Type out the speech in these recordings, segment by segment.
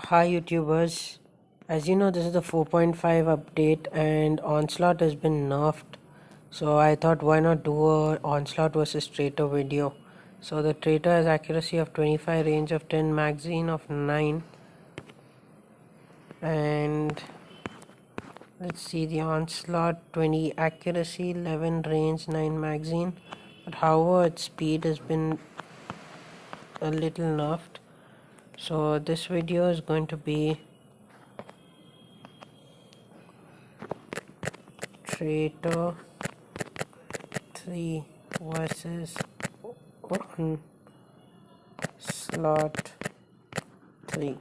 Hi YouTubers, as you know this is the 4.5 update and onslaught has been nerfed, so I thought why not do a onslaught versus traitor video. So the traitor has accuracy of 25, range of 10, magazine of 9, and let's see the onslaught 20 accuracy, 11 range, 9 magazine, but however its speed has been a little nerfed. So this video is going to be traitor 3 versus 1 slot 3.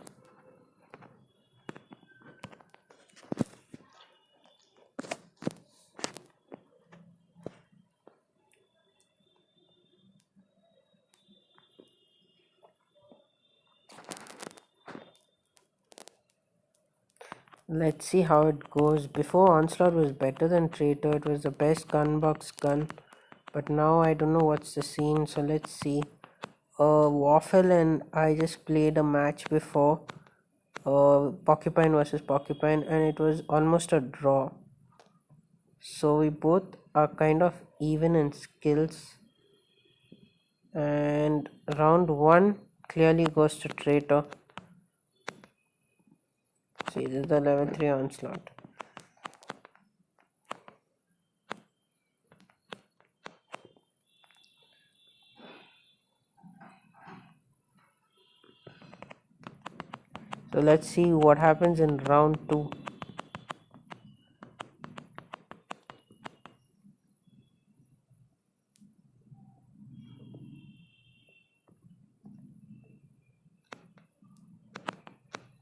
Let's see how it goes. Before, onslaught was better than traitor. It was the best gunbucks gun, but now I don't know what's the scene, so let's see. Waffle and I just played a match before, porcupine versus porcupine, and it was almost a draw. So we both are kind of even in skills, and round 1 clearly goes to traitor. See, this is the level 3 onslaught. So let's see what happens in round 2.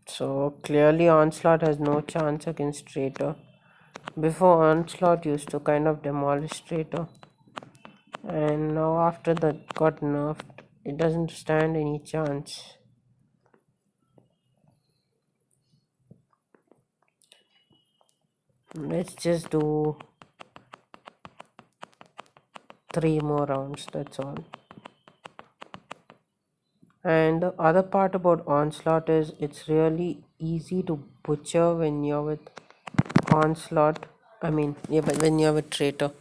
So clearly onslaught has no chance against traitor. Before, onslaught used to kind of demolish traitor, and now after that got nerfed, it doesn't stand any chance. Let's just do 3 more rounds, that's all. And the other part about onslaught is it's really easy to butcher when you're with onslaught. Yeah, but when you're with traitor.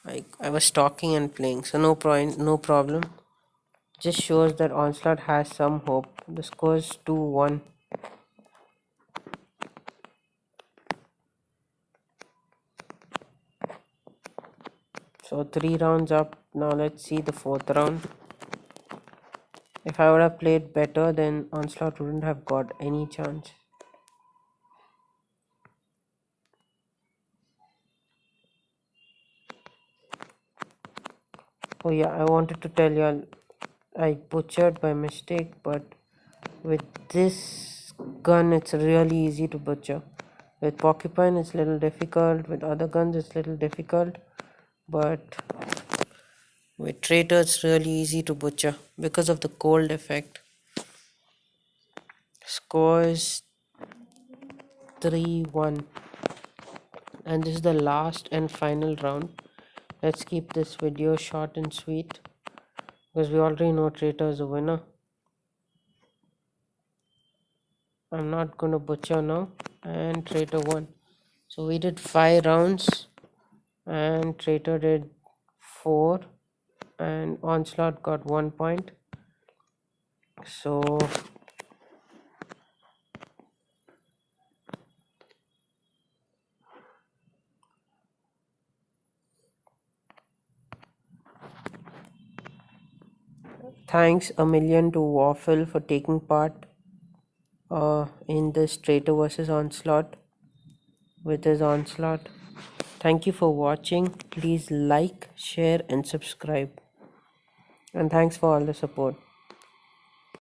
I was talking and playing, so no problem. Just shows that onslaught has some hope. The score is 2-1. So 3 rounds up. Now let's see the 4th round. If I would have played better, then onslaught wouldn't have got any chance. Oh yeah, I wanted to tell you all, I butchered by mistake, but with this gun it's really easy to butcher. With porcupine it's little difficult, with other guns it's little difficult, but with traitor it's really easy to butcher because of the cold effect. Score is 3-1, and this is the last and final round. Let's keep this video short and sweet because we already know traitor is a winner. I'm not gonna butcher now, and traitor won. So we did 5 rounds and traitor did 4, and onslaught got 1 point. So thanks a million to Waffle for taking part in this traitor versus onslaught with his onslaught. Thank you for watching. Please like, share and subscribe, and thanks for all the support.